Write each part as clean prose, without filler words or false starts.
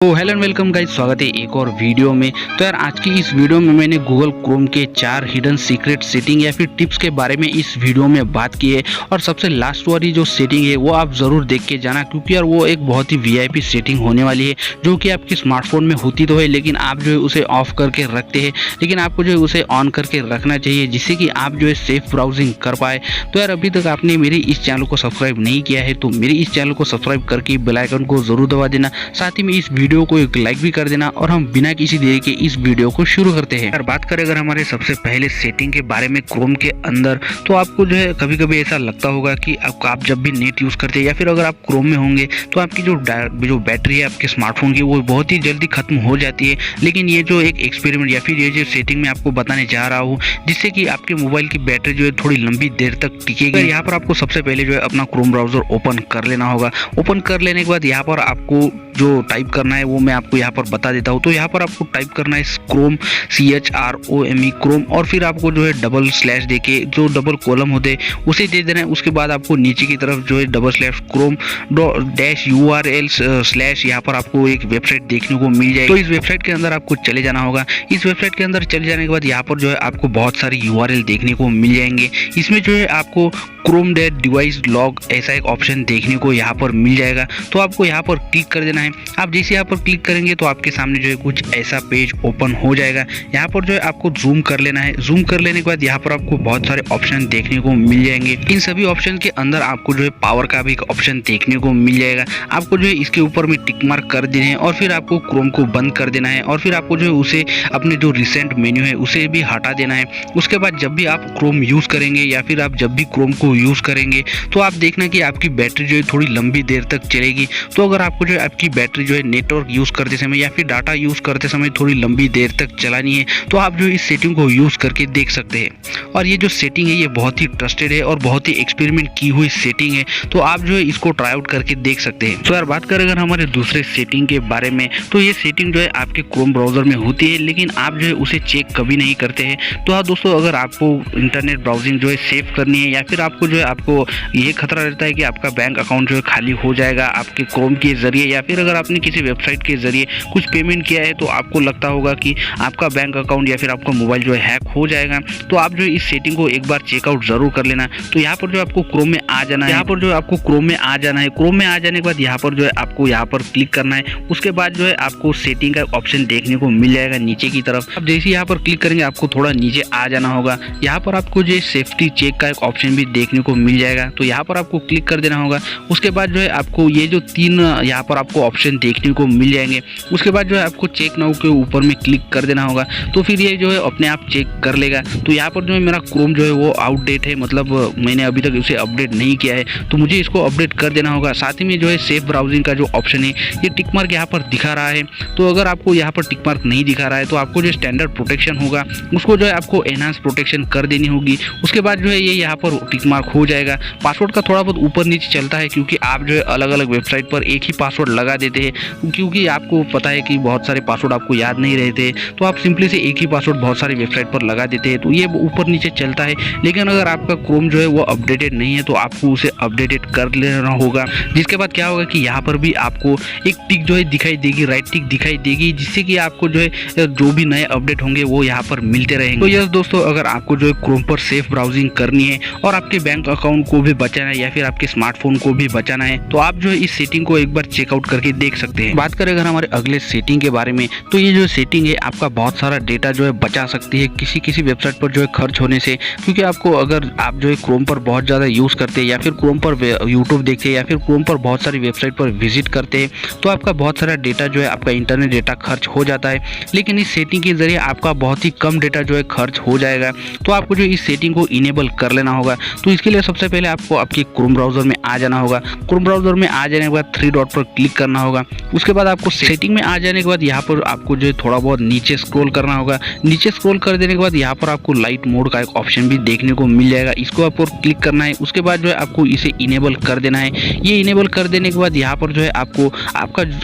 तो hello and welcome guys, स्वागत है एक और वीडियो में। तो यार आज की इस वीडियो में मैंने गूगल क्रोम के 4 हिडन सीक्रेट सेटिंग या फिर टिप्स के बारे में इस वीडियो में बात की है। और सबसे लास्ट वाली जो सेटिंग है वो आप ज़रूर देख के जाना, क्योंकि यार वो एक बहुत ही वीआईपी सेटिंग होने वाली है, जो कि आपके स्मार्टफोन में होती तो है लेकिन आप जो है उसे ऑफ करके रखते हैं। लेकिन आपको जो है उसे ऑन करके रखना चाहिए, जिससे कि आप जो है सेफ ब्राउजिंग कर पाए। तो यार अभी तक आपने मेरे इस चैनल को सब्सक्राइब नहीं किया है तो मेरे इस चैनल को सब्सक्राइब करके बेल आइकन को जरूर दबा देना, साथ ही में इस वीडियो को एक लाइक भी कर देना। और हम बिना किसी देरी के इस वीडियो को शुरू करते हैं। अगर बात करें अगर हमारे सबसे पहले सेटिंग के बारे में क्रोम के अंदर, तो आपको जो है कभी कभी ऐसा लगता होगा कि आप जब भी नेट यूज करते हैं या फिर अगर आप क्रोम में होंगे तो आपकी जो बैटरी है आपके स्मार्टफोन की वो बहुत ही जल्दी खत्म हो जाती है। लेकिन ये जो एक एक्सपेरिमेंट या फिर ये जो सेटिंग मैं आपको बताने जा रहा हूँ, जिससे कि आपके मोबाइल की बैटरी जो है थोड़ी लंबी देर तक टिकेगी। यहाँ पर आपको सबसे पहले जो है अपना क्रोम ब्राउजर ओपन कर लेना होगा। ओपन कर लेने के बाद यहाँ पर आपको जो टाइप करना है वो मैं आपको यहाँ पर बता देता हूँ। तो यहाँ पर आपको टाइप करना है क्रोम, CHROME क्रोम, और फिर आपको जो है डबल स्लैश देके जो डबल कॉलम होते हैं उसे दे देना है। उसके बाद आपको नीचे की तरफ जो है double slash Chrome -URL slash यहाँ पर आपको एक वेबसाइट देखने को मिल जाएगी। तो इस वेबसाइट के अंदर आपको चले जाना होगा। इस वेबसाइट के अंदर चले जाने के बाद यहाँ पर जो है आपको बहुत सारी URL देखने को मिल जाएंगे। इसमें जो है आपको क्रोम डिवाइस लॉग ऐसा एक ऑप्शन देखने को यहाँ पर मिल जाएगा। तो आपको यहाँ पर क्लिक कर देना है। आप जैसे यहाँ पर क्लिक करेंगे तो आपके सामने जो है कुछ ऐसा पेज ओपन हो जाएगा। यहाँ पर जो है आपको जूम कर लेना है। जूम कर लेने के बाद यहाँ पर आपको बहुत सारे ऑप्शन देखने को मिल जाएंगे। इन सभी ऑप्शन के अंदर आपको जो है पावर का भी एक ऑप्शन देखने को मिल जाएगा। आपको जो है इसके ऊपर में टिक मार्क कर देना है और फिर आपको क्रोम को बंद कर देना है और फिर आपको जो है उसे अपने जो रिसेंट मेन्यू है उसे भी हटा देना है। उसके बाद जब भी आप क्रोम यूज करेंगे या फिर आप जब भी क्रोम को यूज करेंगे तो आप देखना कि आपकी बैटरी जो है थोड़ी लंबी देर तक चलेगी। तो अगर आपको जो है आपकी बैटरी जो है नेटवर्क यूज करते समय या फिर डाटा यूज करते समय थोड़ी लंबी देर तक चलानी है तो आप जो इस सेटिंग को यूज करके देख सकते हैं। और ये जो सेटिंग है ये बहुत ही ट्रस्टेड है और बहुत ही एक्सपेरिमेंट की हुई सेटिंग है, तो आप जो है इसको ट्राई आउट करके देख सकते हैं। तो यार बात करें अगर हमारे दूसरे सेटिंग के बारे में, तो ये सेटिंग जो है आपके क्रोम ब्राउजर में होती है लेकिन आप जो है उसे चेक कभी नहीं करते हैं। तो हाँ दोस्तों, अगर आपको इंटरनेट ब्राउजिंग जो है सेव करनी है या फिर आपको जो है आपको ये खतरा रहता है कि आपका बैंक अकाउंट जो है खाली हो जाएगा आपके क्रोम के जरिए, या फिर अगर आपने किसी वेबसाइट के जरिए कुछ पेमेंट किया है तो आपको लगता होगा कि आपका बैंक अकाउंट या फिर आपका मोबाइल जो है हैक हो जाएगा, तो आप जो इस सेटिंग को एक बार चेकआउट जरूर कर लेना। तो यहाँ पर जो आपको क्रोम में आ जाना है, यहाँ पर जो आपको क्रोम में आ जाना है। क्रोम में आ जाने के बाद यहाँ पर जो है आपको यहाँ पर क्लिक करना है। उसके बाद जो है आपको सेटिंग का ऑप्शन देखने को मिल जाएगा नीचे की तरफ। अब जैसे यहाँ पर क्लिक करेंगे आपको थोड़ा नीचे आ जाना होगा। यहाँ पर आपको जो सेफ्टी चेक का एक ऑप्शन भी देखने को मिल जाएगा, तो यहाँ पर आपको क्लिक कर देना होगा। उसके बाद जो है आपको ये जो 3 यहाँ पर आपको ऑप्शन देखने को मिल जाएंगे। उसके बाद जो है आपको चेक नाउ के ऊपर में क्लिक कर देना होगा, तो फिर ये जो है अपने आप चेक कर लेगा। तो यहाँ पर जो है मेरा क्रोम जो है वो आउटडेट है, मतलब मैंने अभी तक उसे अपडेट नहीं किया है, तो मुझे इसको अपडेट कर देना होगा। साथ ही में जो है सेफ ब्राउजिंग का जो ऑप्शन है ये टिक मार्क यहाँ पर दिखा रहा है। तो अगर आपको यहाँ पर टिक मार्क नहीं दिखा रहा है तो आपको जो स्टैंडर्ड प्रोटेक्शन होगा उसको जो है आपको एनहांस प्रोटेक्शन कर देनी होगी। उसके बाद जो है ये यहाँ पर टिक मार्क हो जाएगा। पासवर्ड का थोड़ा बहुत ऊपर नीचे चलता है क्योंकि आप जो है अलग अलग वेबसाइट पर एक ही पासवर्ड लगा देते हैं, क्योंकि आपको पता है कि बहुत सारे पासवर्ड आपको याद नहीं रहते, तो आप सिंपली से एक ही पासवर्ड बहुत सारी वेबसाइट पर लगा देते हैं, तो ये ऊपर नीचे चलता है। लेकिन अगर आपका क्रोम जो है वो अपडेटेड नहीं है तो आपको उसे अपडेटेड कर लेना होगा। जिसके बाद क्या होगा कि यहाँ पर भी आपको एक टिक जो है दिखाई देगी, राइट टिक दिखाई देगी, जिससे कि आपको जो है जो भी नए अपडेट होंगे वो यहाँ पर मिलते रहेंगे। तो यस दोस्तों, अगर आपको जो है क्रोम पर सेफ ब्राउजिंग करनी है और आपके बैंक अकाउंट को भी बचाना है या फिर आपके स्मार्टफोन को भी बचाना है, तो आप जो है इस सेटिंग को एक बार चेकआउट करके देख सकते हैं। बात करें अगर हमारे अगले सेटिंग के बारे में, तो ये जो सेटिंग है आपका बहुत सारा डेटा जो है बचा सकती है किसी वेबसाइट पर जो है खर्च होने से। क्योंकि आपको अगर आप जो है क्रोम पर बहुत ज़्यादा यूज़ करते हैं या फिर क्रोम पर यूट्यूब देखते हैं या फिर क्रोम पर बहुत सारी वेबसाइट पर विजिट करते हैं, तो आपका बहुत सारा डेटा जो है आपका इंटरनेट डेटा खर्च हो जाता है। लेकिन इस सेटिंग के जरिए आपका बहुत ही कम डेटा जो है खर्च हो जाएगा। तो आपको जो इस सेटिंग को इनेबल कर लेना होगा। तो इसके लिए सबसे पहले आपको आपके क्रोम ब्राउजर में आ जाना होगा। क्रोम ब्राउजर में आ जाने के बाद 3 डॉट पर क्लिक करना होगा। उसके बाद आपको सेटिंग में आ जाने के बाद यहाँ पर आपको जो है थोड़ा बहुत नीचे स्क्रॉल करना होगा। नीचे स्क्रॉल कर देने के बाद यहाँ पर आपको लाइट मोड का एक ऑप्शन भी देखने को मिल जाएगा, इसको आपको क्लिक करना है। उसके बाद जो है आपको इसे इनेबल कर देना है। ये इनेबल कर देने के बाद यहाँ पर जो है आपको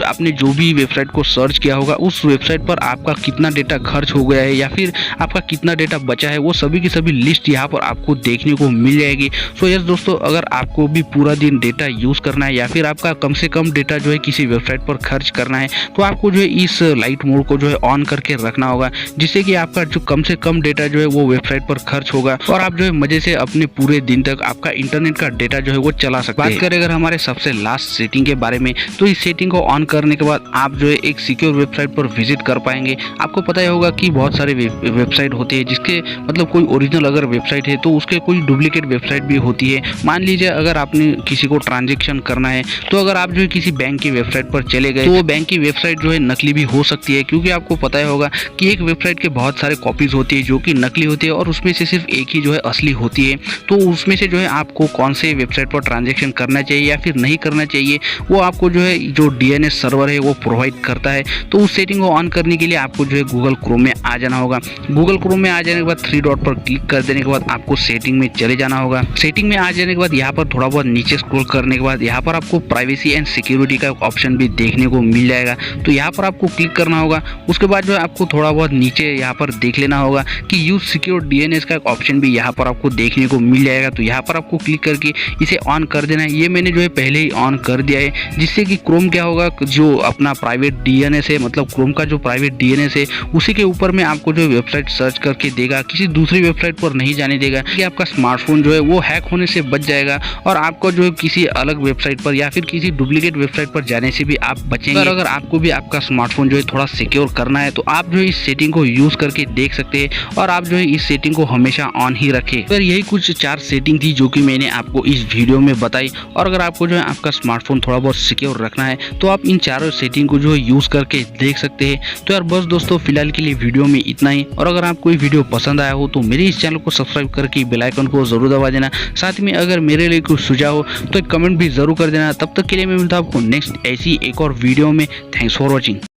आपने जो भी वेबसाइट को सर्च किया होगा उस वेबसाइट पर आपका कितना डेटा खर्च हो गया है या फिर आपका कितना डेटा बचा है, वो सभी की सभी लिस्ट यहाँ पर आपको देखने को मिल जाएगी। सो यस दोस्तों, अगर आपको भी पूरा दिन डेटा यूज करना है या फिर आपका कम से कम डेटा जो है किसी वेबसाइट पर खर्च सर्च करना है तो आपको जो है इस लाइट मोड को जो है ऑन करके रखना होगा, जिससे कि आपका जो कम से कम डेटा जो है वो वेबसाइट पर खर्च होगा और आप जो है मजे से अपने पूरे दिन तक आपका इंटरनेट का डेटा जो है वो चला सकते हैं। बात करें अगर हमारे सबसे लास्ट सेटिंग के बारे में, तो इस सेटिंग को ऑन करने के बाद आप जो है एक सिक्योर वेबसाइट पर विजिट कर पाएंगे। आपको पता ही होगा कि बहुत सारे वेबसाइट होते हैं जिसके मतलब कोई ओरिजिनल अगर वेबसाइट है तो उसके कोई डुप्लीकेट वेबसाइट भी होती है। मान लीजिए अगर आपने किसी को ट्रांजेक्शन करना है तो अगर आप जो है किसी बैंक की वेबसाइट पर चले गए तो वो बैंक की वेबसाइट जो है नकली भी हो सकती है, क्योंकि आपको पता ही होगा कि एक वेबसाइट के बहुत सारे कॉपीज होती है जो कि नकली होती है और उसमें से सिर्फ एक ही जो है असली होती है। तो उसमें से जो है आपको कौन से वेबसाइट पर ट्रांजेक्शन करना चाहिए या फिर नहीं करना चाहिए वो आपको जो है जो DNS सर्वर है वो प्रोवाइड करता है। तो उस सेटिंग को ऑन करने के लिए आपको जो है गूगल क्रोम में आ जाना होगा। गूगल क्रोम में आ जाने के बाद 3 डॉट पर क्लिक कर देने के बाद आपको सेटिंग में चले जाना होगा। सेटिंग में आ जाने के बाद यहाँ पर थोड़ा बहुत नीचे स्क्रॉल करने के बाद यहाँ पर आपको प्राइवेसी एंड सिक्योरिटी का ऑप्शन भी देखने को मिल जाएगा, तो यहाँ पर आपको क्लिक करना होगा। उसके बाद जो है आपको थोड़ा बहुत नीचे यहाँ पर देख लेना होगा कि यूज सिक्योर DNS का एक ऑप्शन भी यहाँ पर आपको देखने को मिल जाएगा, तो यहाँ पर आपको क्लिक करके इसे ऑन कर देना है। ये मैंने जो है पहले ही ऑन कर दिया है, जिससे कि क्रोम क्या होगा जो अपना प्राइवेट DNS है, मतलब क्रोम का जो प्राइवेट DNS है उसी के ऊपर में आपको जो वेबसाइट सर्च करके देगा, किसी दूसरी वेबसाइट पर नहीं जाने देगा कि आपका स्मार्टफोन जो है वो हैक होने से बच जाएगा और आपको जो है किसी अलग वेबसाइट पर या फिर किसी डुप्लीकेट वेबसाइट पर जाने से भी आप बचेंगे। अगर आपको भी आपका स्मार्टफोन जो है थोड़ा सिक्योर करना है तो आप जो है इस सेटिंग को यूज करके देख सकते हैं और आप जो है इस सेटिंग को हमेशा ऑन ही रखें। अगर यही कुछ 4 सेटिंग थी जो कि मैंने आपको इस वीडियो में बताई, और अगर आपको जो है आपका स्मार्टफोन थोड़ा बहुत सिक्योर रखना है तो आप इन चारों सेटिंग को जो है यूज करके देख सकते हैं। तो यार बस दोस्तों फिलहाल के लिए वीडियो में इतना ही, और अगर आपको ये वीडियो पसंद आया हो तो मेरे इस चैनल को सब्सक्राइब करके बेल आइकन को जरूर दबा देना। साथ में अगर मेरे लिए कुछ सुझाव हो तो एक कमेंट भी जरूर कर देना। तब तक के लिए मैं मिलता हूं आपको नेक्स्ट ऐसी एक और वीडियो में। Thanks for watching.